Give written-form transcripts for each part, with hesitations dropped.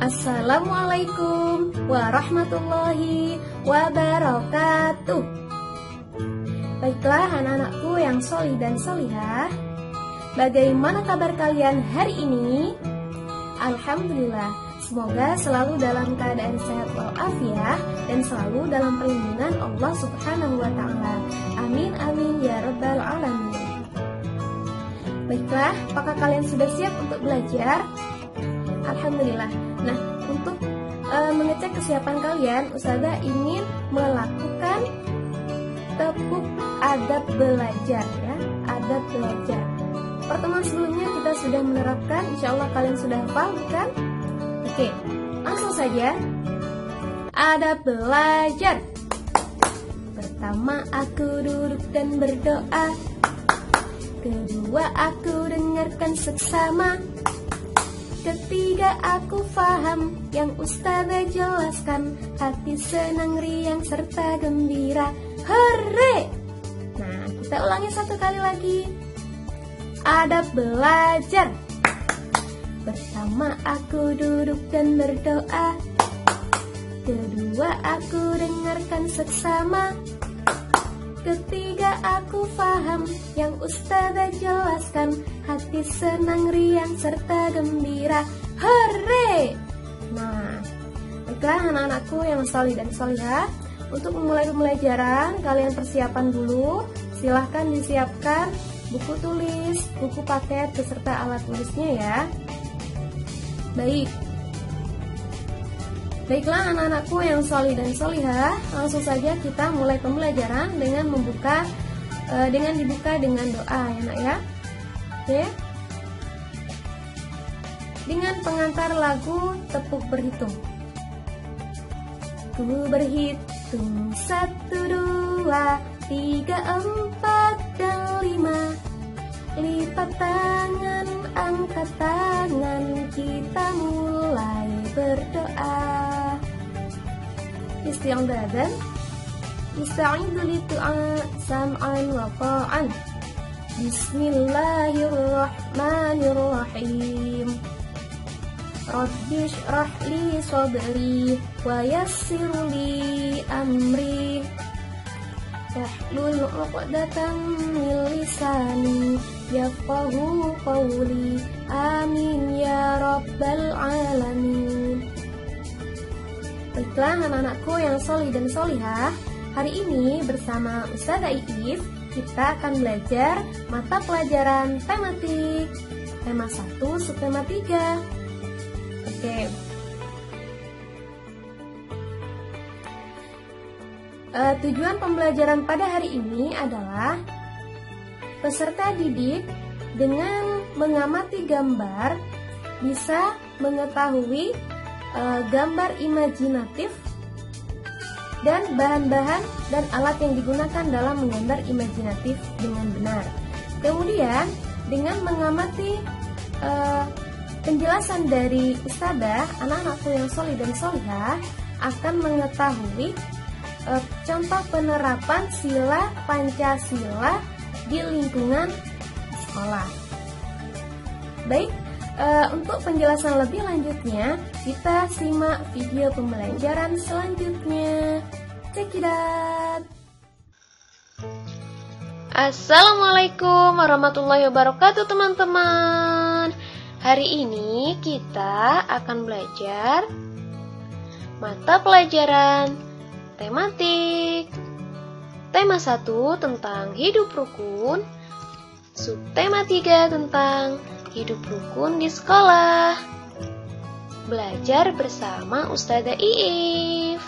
Assalamualaikum warahmatullahi wabarakatuh. Baiklah anak-anakku yang solih dan solihah, bagaimana kabar kalian hari ini? Alhamdulillah, semoga selalu dalam keadaan sehat walafiat dan selalu dalam perlindungan Allah Subhanahu wa Ta'ala. Amin amin ya rabbal alamin. Baiklah, apakah kalian sudah siap untuk belajar? Alhamdulillah. Nah, untuk mengecek kesiapan kalian, Ustazah ingin melakukan tepuk adab belajar ya, adab belajar. Pertemuan sebelumnya kita sudah menerapkan, insya Allah kalian sudah hafal, bukan? Oke, langsung saja. Adab belajar. Pertama, aku duduk dan berdoa. Kedua, aku dengarkan seksama. Ketiga, aku faham yang Ustazah jelaskan. Hati senang, riang, serta gembira. Hore! Nah, kita ulangi satu kali lagi. Adab belajar. Pertama, aku duduk dan berdoa. Kedua, aku dengarkan seksama. Ketiga, aku faham yang Ustazah jelaskan. Hati senang, riang, serta gembira. Hore! Nah, baiklah anak-anakku yang solih dan solihah, untuk memulai pembelajaran, kalian persiapan dulu. Silahkan disiapkan buku tulis, buku paket, beserta alat tulisnya ya. Baiklah anak-anakku yang solih dan solihah, langsung saja kita mulai pembelajaran dengan dibuka dengan doa ya nak ya. Oke. Dengan pengantar lagu Tepuk Berhitung. Ku berhitung 1, 2, 3, 4, dan 5. Lipat tangan, angkat tangan, kita mulai berdoa. Isti'adatan, ista'idu li du'a sam'an wa ta'an. Bismillahirrahmanirrahim. Rabbi shrah li sadri wa yassir li amri. Wahlul 'uqdatam min lisani yafqahu qawli. Amin ya rabbal alamin. Baiklah anak-anakku yang solih dan solihah, hari ini bersama Ustazah Iif kita akan belajar mata pelajaran tematik tema 1 subtema 3. Oke. Tujuan pembelajaran pada hari ini adalah peserta didik dengan mengamati gambar bisa mengetahui gambar imajinatif dan bahan-bahan dan alat yang digunakan dalam menggambar imajinatif dengan benar. Kemudian dengan mengamati penjelasan dari Ustazah, anak-anakku yang solih dan solihah akan mengetahui contoh penerapan sila Pancasila di lingkungan sekolah. Baik, untuk penjelasan lebih lanjutnya, kita simak video pembelajaran selanjutnya. Check it out. Assalamualaikum warahmatullahi wabarakatuh teman-teman. Hari ini kita akan belajar mata pelajaran tematik. Tema 1 tentang hidup rukun, subtema 3 tentang hidup rukun di sekolah. Belajar bersama Ustazah Iif.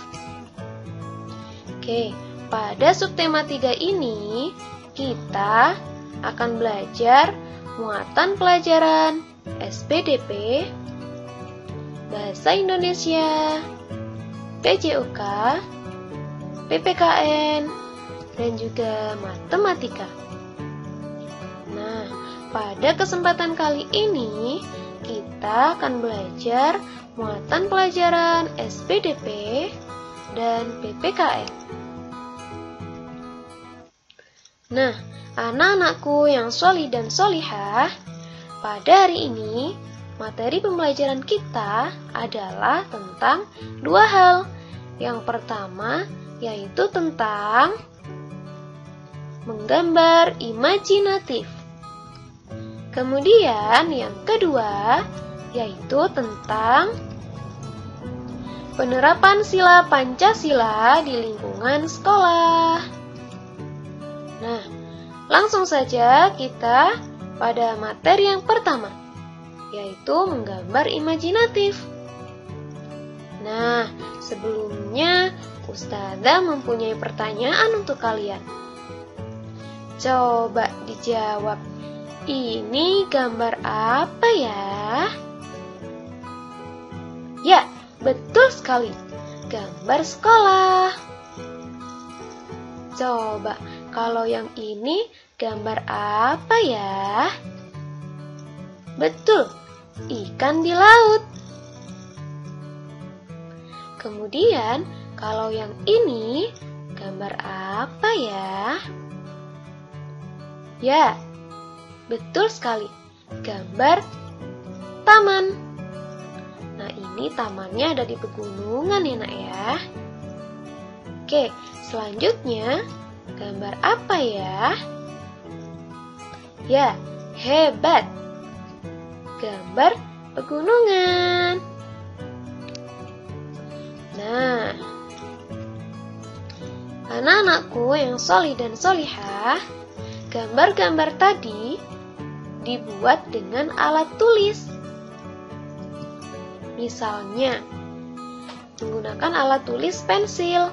Oke, pada subtema 3 ini kita akan belajar muatan pelajaran SPDP, Bahasa Indonesia, PJOK, PPKN, dan juga matematika. Nah, pada kesempatan kali ini kita akan belajar muatan pelajaran SPDP dan PPKN. Nah, anak-anakku yang solih dan solihah, pada hari ini materi pembelajaran kita adalah tentang dua hal. Yang pertama yaitu tentang menggambar imajinatif. Kemudian yang kedua yaitu tentang penerapan sila Pancasila di lingkungan sekolah. Nah, langsung saja kita pada materi yang pertama, yaitu menggambar imajinatif. Nah, sebelumnya Ustazah mempunyai pertanyaan untuk kalian. Coba dijawab, ini gambar apa ya? Ya, betul sekali, gambar sekolah. Coba, kalau yang ini gambar apa ya? Betul, ikan di laut. Kemudian, kalau yang ini gambar apa ya? Ya, betul sekali, gambar taman. Nah, ini tamannya ada di pegunungan ya nak ya. Oke, selanjutnya gambar apa ya? Ya, hebat, gambar pegunungan. Nah, anak-anakku yang solih dan solihah, gambar-gambar tadi dibuat dengan alat tulis. Misalnya, menggunakan alat tulis pensil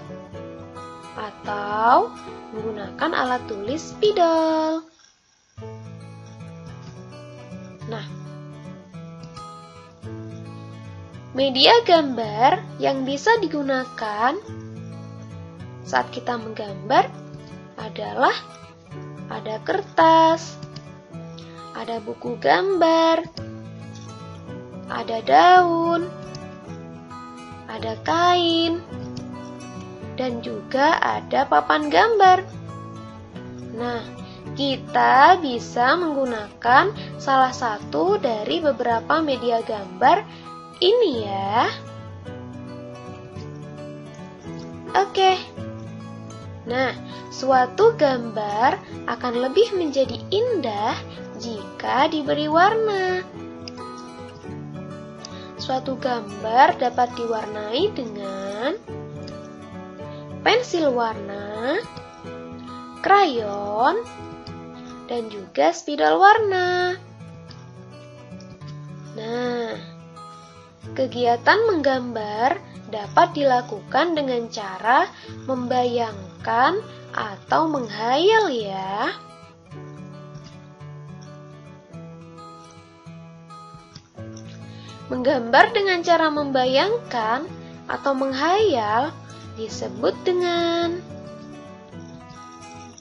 atau menggunakan alat tulis spidol. Nah, media gambar yang bisa digunakan saat kita menggambar adalah ada kertas, ada buku gambar, ada daun, ada kain, dan juga ada papan gambar. Nah, kita bisa menggunakan salah satu dari beberapa media gambar ini ya. Oke. Nah, suatu gambar akan lebih menjadi indah jika diberi warna. Suatu gambar dapat diwarnai dengan pensil warna, krayon, dan juga spidol warna. Nah, kegiatan menggambar dapat dilakukan dengan cara membayangkan atau menghayal ya. Menggambar dengan cara membayangkan atau menghayal disebut dengan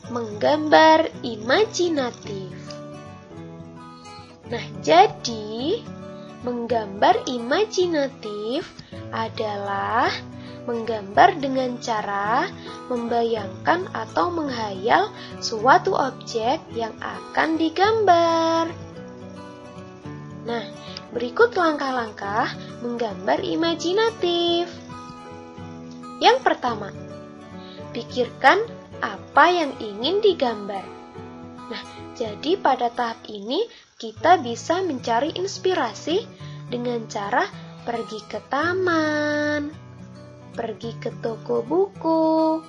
menggambar imajinatif. Nah, jadi menggambar imajinatif adalah menggambar dengan cara membayangkan atau menghayal suatu objek yang akan digambar. Nah, berikut langkah-langkah menggambar imajinatif. Yang pertama, pikirkan apa yang ingin digambar. Nah, jadi pada tahap ini kita bisa mencari inspirasi dengan cara pergi ke taman, pergi ke toko buku,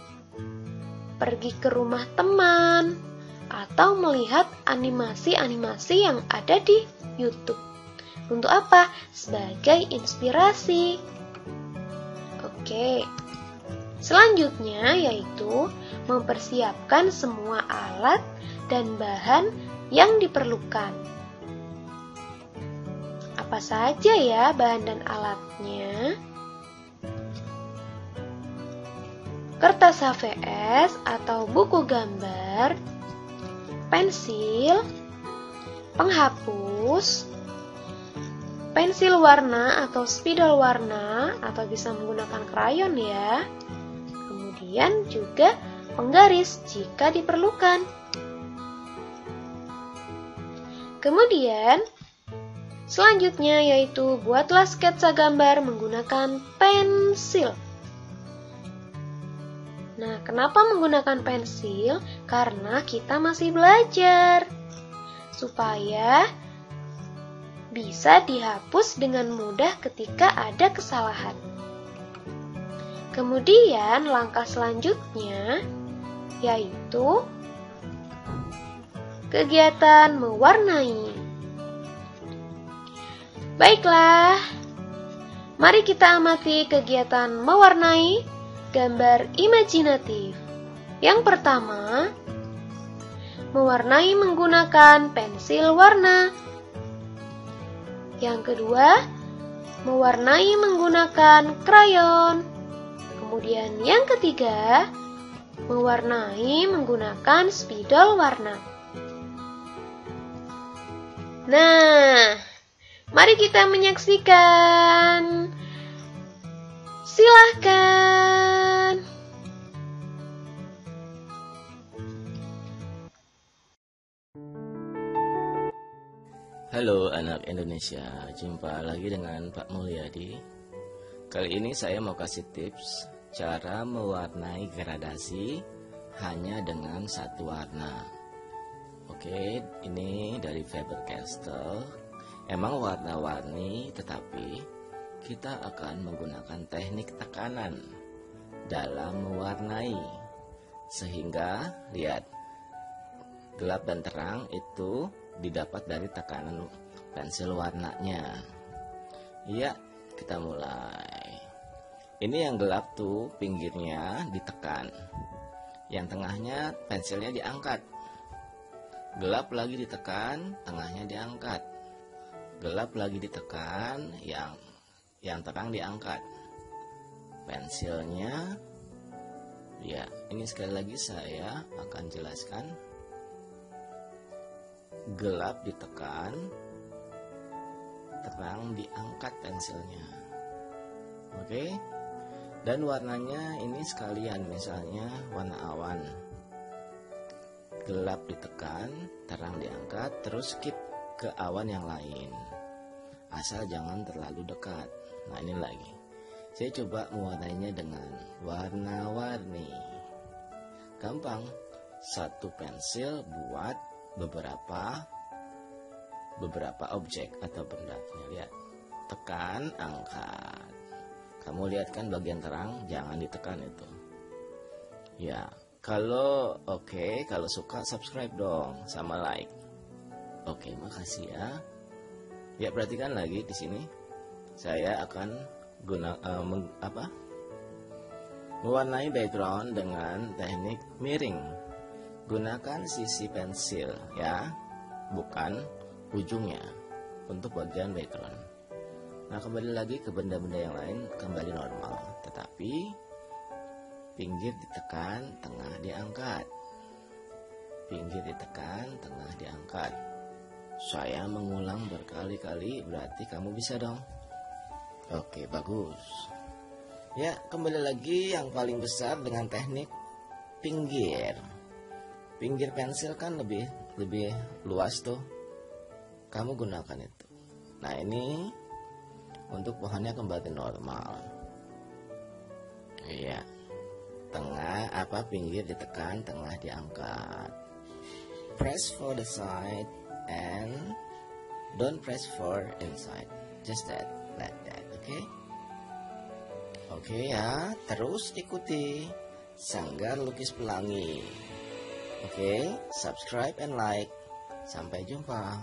pergi ke rumah teman, atau melihat animasi-animasi yang ada di YouTube. Untuk apa? Sebagai inspirasi. Oke. Selanjutnya yaitu mempersiapkan semua alat dan bahan yang diperlukan. Apa saja ya bahan dan alatnya? Kertas HVS atau buku gambar, pensil, penghapus, pensil warna atau spidol warna atau bisa menggunakan krayon ya. Kemudian juga penggaris jika diperlukan. Kemudian Selanjutnya yaitu buatlah sketsa gambar menggunakan pensil. Nah, kenapa menggunakan pensil? Karena kita masih belajar. Supaya bisa dihapus dengan mudah ketika ada kesalahan. Kemudian langkah selanjutnya yaitu kegiatan mewarnai. Baiklah, mari kita amati kegiatan mewarnai gambar imajinatif. Yang pertama, mewarnai menggunakan pensil warna. Yang kedua, mewarnai menggunakan krayon. Kemudian yang ketiga, mewarnai menggunakan spidol warna. Nah, mari kita menyaksikan. Silahkan. Halo anak Indonesia, jumpa lagi dengan Pak Mulyadi. Kali ini saya mau kasih tips cara mewarnai gradasi hanya dengan satu warna. Oke, ini dari Faber-Castell. Emang warna-warni, tetapi kita akan menggunakan teknik tekanan dalam mewarnai. Sehingga, lihat, gelap dan terang itu didapat dari tekanan pensil warnanya. Iya, kita mulai. Ini yang gelap tuh, pinggirnya ditekan. Yang tengahnya pensilnya diangkat. Gelap lagi ditekan, tengahnya diangkat. Gelap lagi ditekan, yang terang diangkat. Pensilnya, ya, ini sekali lagi saya akan jelaskan. Gelap ditekan, terang diangkat pensilnya. Oke. Dan warnanya ini sekalian, misalnya warna awan. Gelap ditekan, terang diangkat, terus skip ke awan yang lain. Asal jangan terlalu dekat. Nah, ini lagi. Saya coba mewarnainya dengan warna-warni. Gampang. Satu pensil buat beberapa objek atau benda. Lihat, tekan, angkat. Kamu lihat kan bagian terang, jangan ditekan itu. Ya, kalau kalau suka subscribe dong sama like. Oke, makasih ya. Ya, perhatikan lagi di sini. Saya akan mewarnai background dengan teknik miring. Gunakan sisi pensil ya, bukan ujungnya untuk bagian background. Nah, kembali lagi ke benda-benda yang lain, kembali normal. Tetapi pinggir ditekan, tengah diangkat. Pinggir ditekan, tengah diangkat. Saya mengulang berkali-kali, berarti kamu bisa dong. Oke, bagus. Ya, kembali lagi yang paling besar dengan teknik pinggir. Pinggir pensil kan lebih luas tuh. Kamu gunakan itu. Nah, ini untuk pohonnya kembali normal. Iya. Pinggir ditekan, tengah diangkat. Press for the side and don't press for inside. Just that, like that, okay? Oke ya, terus ikuti Sanggar Lukis Pelangi. Oke, subscribe and like. Sampai jumpa.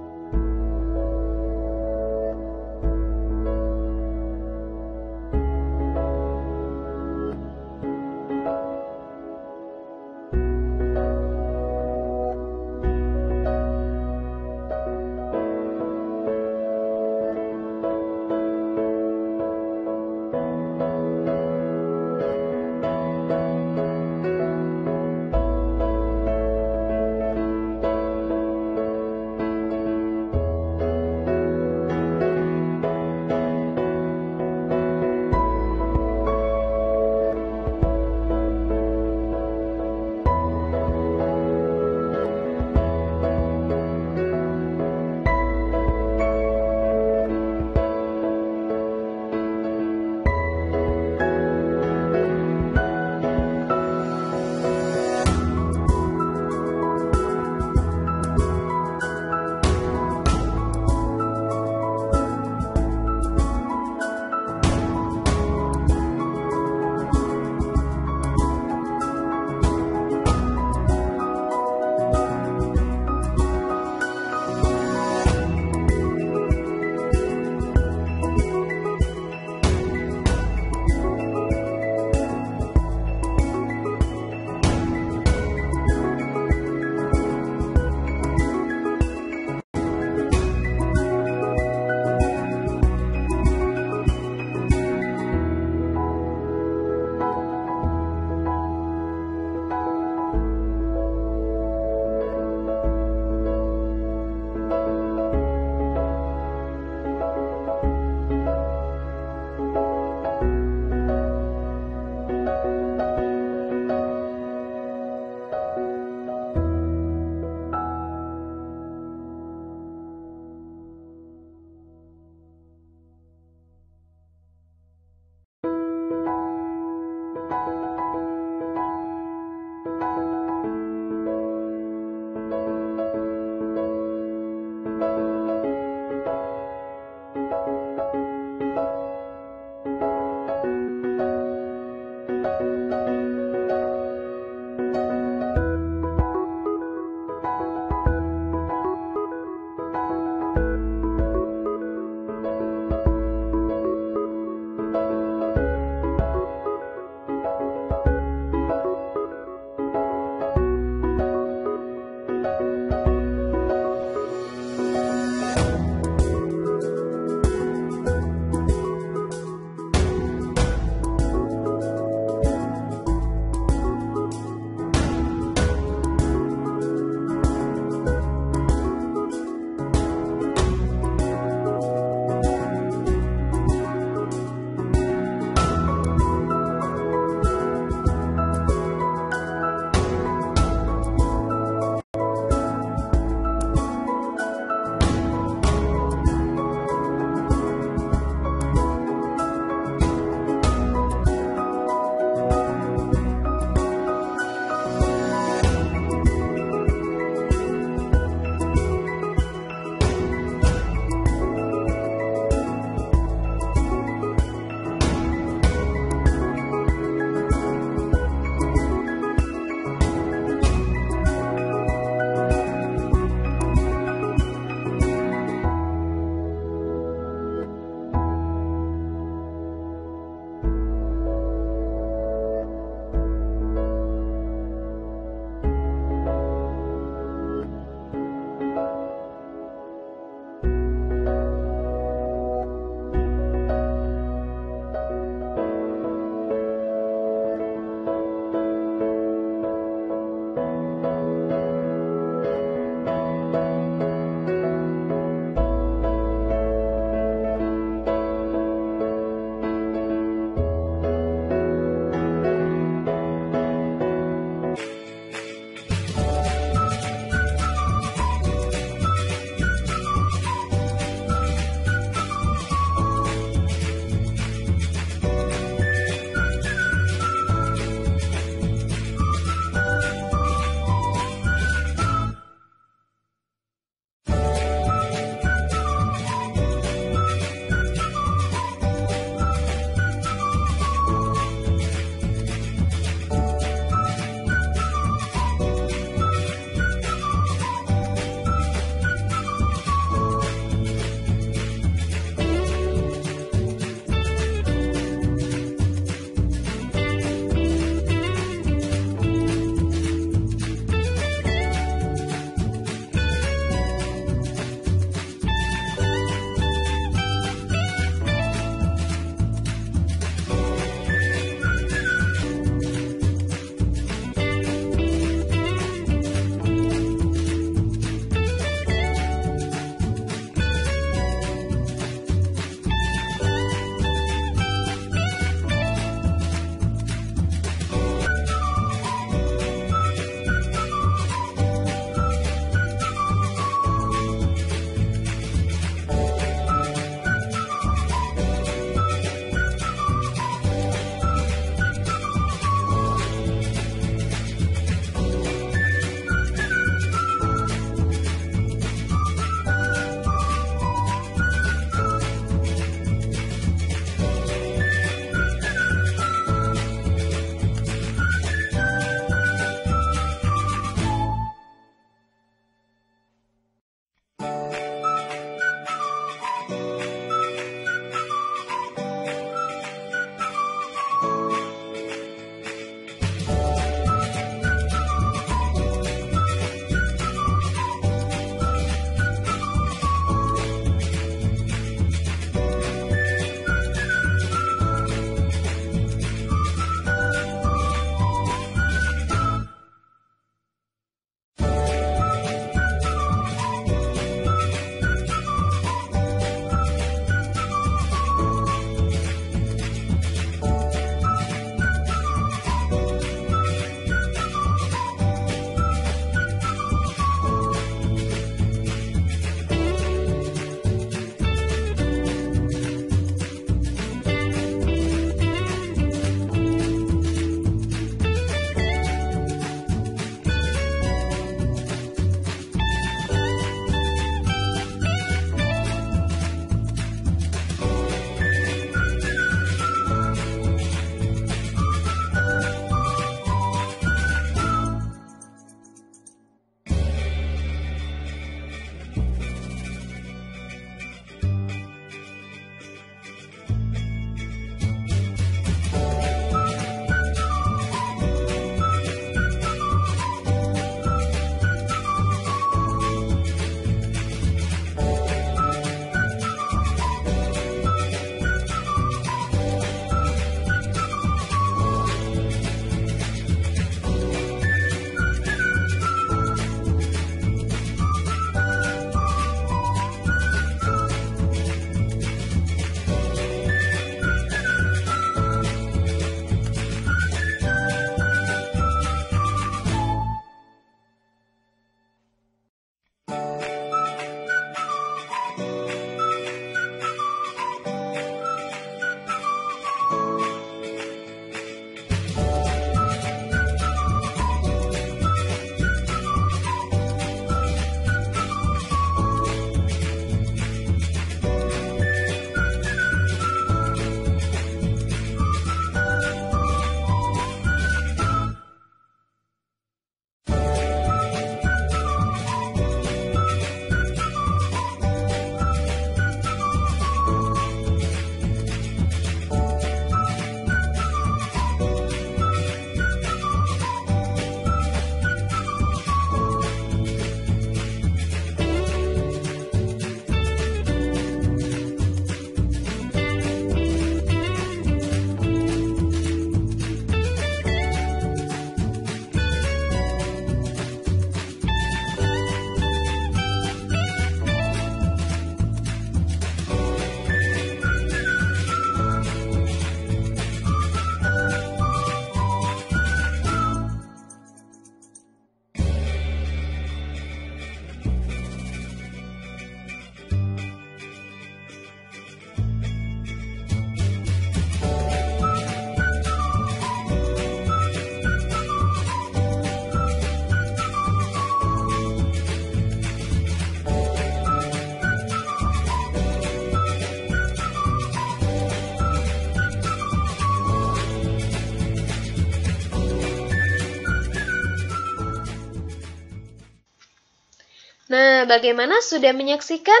Nah, bagaimana, sudah menyaksikan?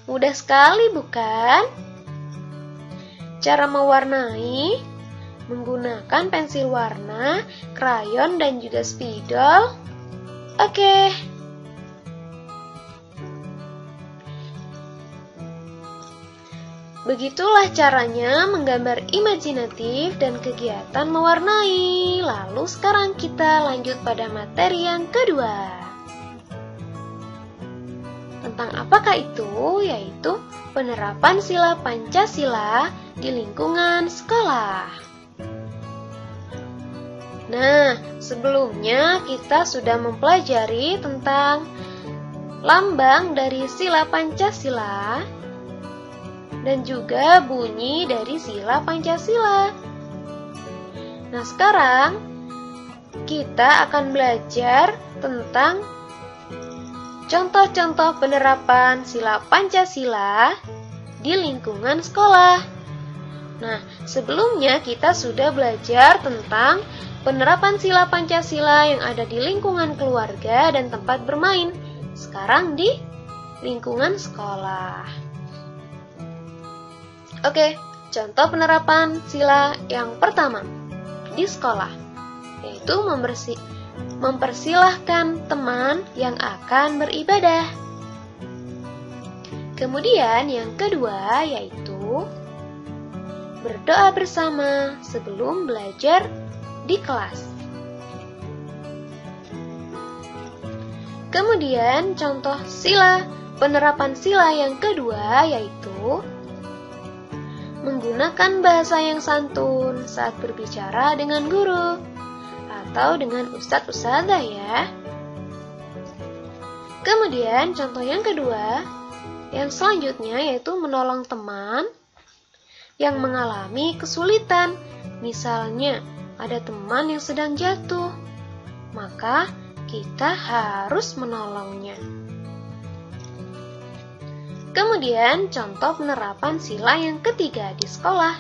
Mudah sekali, bukan? Cara mewarnai menggunakan pensil warna, krayon, dan juga spidol. Oke. Begitulah caranya menggambar imajinatif dan kegiatan mewarnai. Lalu sekarang kita lanjut pada materi yang kedua. Tentang apakah itu? Yaitu penerapan sila Pancasila di lingkungan sekolah. Nah, sebelumnya kita sudah mempelajari tentang lambang dari sila Pancasila dan juga bunyi dari sila Pancasila. Nah, sekarang kita akan belajar tentang contoh-contoh penerapan sila Pancasila di lingkungan sekolah. Nah, sebelumnya kita sudah belajar tentang penerapan sila Pancasila yang ada di lingkungan keluarga dan tempat bermain. Sekarang di lingkungan sekolah. Oke, contoh penerapan sila yang pertama di sekolah, yaitu mempersilahkan teman yang akan beribadah. Kemudian yang kedua yaitu berdoa bersama sebelum belajar di kelas. Kemudian contoh penerapan sila yang kedua yaitu menggunakan bahasa yang santun saat berbicara dengan guru atau dengan ustadz-ustadzah ya. Kemudian contoh yang kedua, yang selanjutnya yaitu menolong teman yang mengalami kesulitan. Misalnya ada teman yang sedang jatuh, maka kita harus menolongnya. Kemudian contoh penerapan sila yang ketiga di sekolah.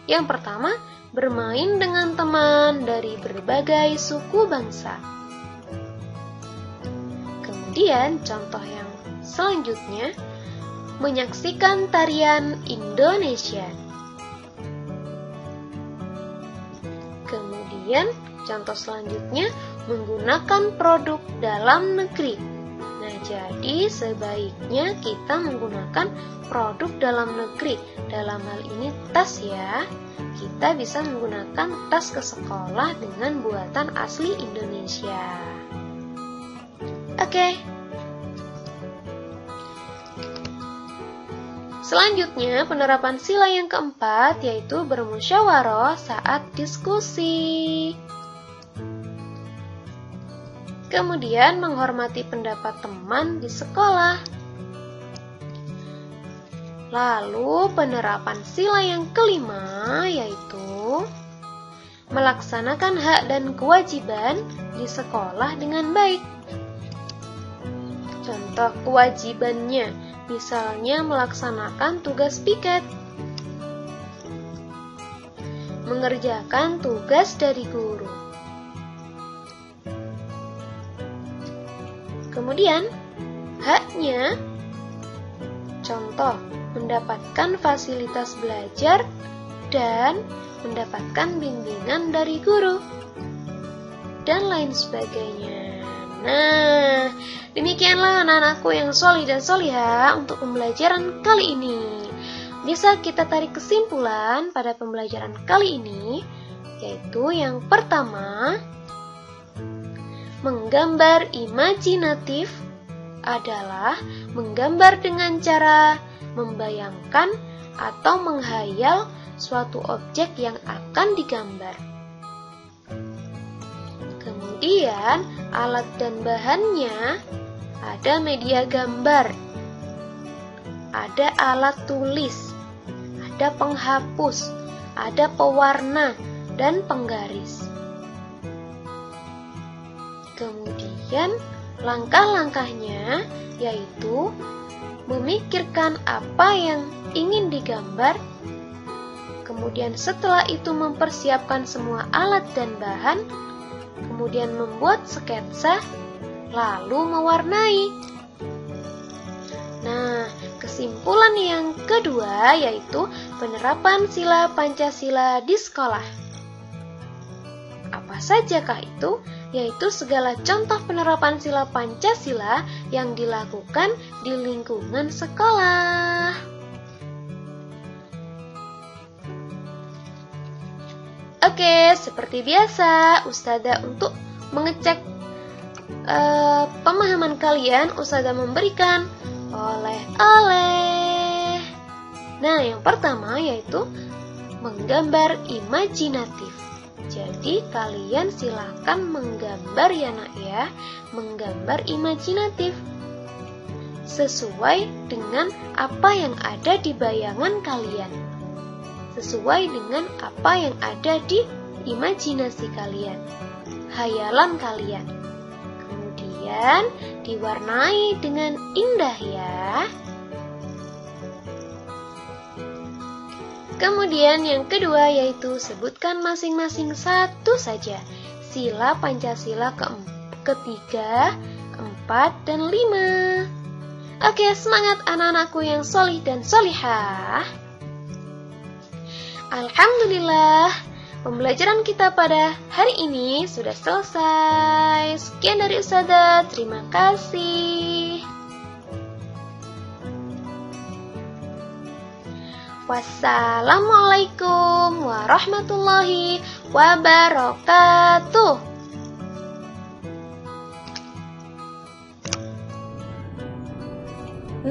Yang pertama, bermain dengan teman dari berbagai suku bangsa. Kemudian contoh yang selanjutnya, menyaksikan tarian Indonesia. Kemudian contoh selanjutnya, menggunakan produk dalam negeri. Nah, jadi sebaiknya kita menggunakan produk dalam negeri. Dalam hal ini tas ya. Kita bisa menggunakan tas ke sekolah dengan buatan asli Indonesia. Oke. Selanjutnya, penerapan sila yang keempat yaitu bermusyawarah saat diskusi. Kemudian menghormati pendapat teman di sekolah. Lalu penerapan sila yang kelima yaitu melaksanakan hak dan kewajiban di sekolah dengan baik. Contoh kewajibannya, misalnya melaksanakan tugas piket, mengerjakan tugas dari guru. Kemudian, haknya, contoh, mendapatkan fasilitas belajar dan mendapatkan bimbingan dari guru, dan lain sebagainya. Nah, demikianlah anak-anakku yang sholih dan sholihah untuk pembelajaran kali ini. Bisa kita tarik kesimpulan pada pembelajaran kali ini, yaitu yang pertama, menggambar imajinatif adalah menggambar dengan cara membayangkan atau menghayal suatu objek yang akan digambar. Kemudian, alat dan bahannya ada media gambar, ada alat tulis, ada penghapus, ada pewarna, dan penggaris. Kemudian, langkah-langkahnya yaitu memikirkan apa yang ingin digambar, kemudian setelah itu mempersiapkan semua alat dan bahan, kemudian membuat sketsa, lalu mewarnai. Nah, kesimpulan yang kedua yaitu penerapan sila Pancasila di sekolah. Apa sajakah itu? Yaitu segala contoh penerapan sila Pancasila yang dilakukan di lingkungan sekolah. Oke, seperti biasa, Ustazah untuk mengecek pemahaman kalian, Ustazah memberikan oleh-oleh. Nah, yang pertama yaitu menggambar imajinatif. Jadi kalian silakan menggambar ya nak ya, menggambar imajinatif sesuai dengan apa yang ada di bayangan kalian, sesuai dengan apa yang ada di imajinasi kalian, hayalan kalian. Kemudian diwarnai dengan indah ya. Kemudian yang kedua yaitu sebutkan masing-masing satu saja sila Pancasila ketiga, 4, dan 5. Oke, semangat anak-anakku yang solih dan solihah. Alhamdulillah, pembelajaran kita pada hari ini sudah selesai. Sekian dari Ustazah, terima kasih. Wassalamualaikum warahmatullahi wabarakatuh.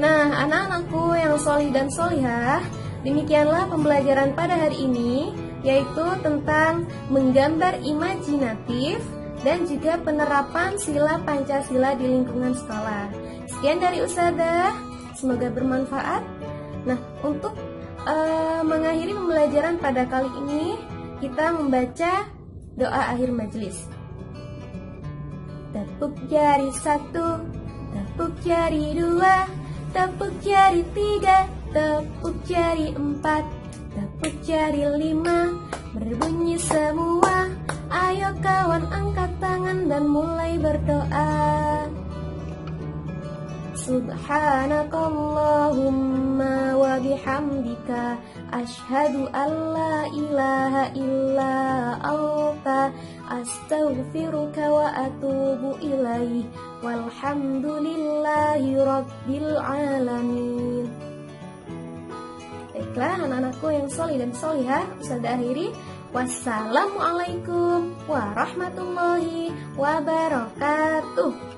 Nah, anak-anakku yang solih dan solihah, demikianlah pembelajaran pada hari ini, yaitu tentang menggambar imajinatif dan juga penerapan sila Pancasila di lingkungan sekolah. Sekian dari Ustazah, semoga bermanfaat. Nah, untuk mengakhiri pembelajaran pada kali ini, kita membaca doa akhir majelis. Tepuk jari 1, tepuk jari 2, tepuk jari 3, tepuk jari 4, tepuk jari 5, berbunyi semua. Ayo kawan angkat tangan dan mulai berdoa. Subhanakallahumma wa bihamdika asyhadu an la ilaha illa anta astaghfiruka wa atubu ilaih walhamdulillahi rabbil alamin. Baiklah anak-anakku yang solih dan solihah, Ustazah akhiri. Wassalamualaikum warahmatullahi wabarakatuh.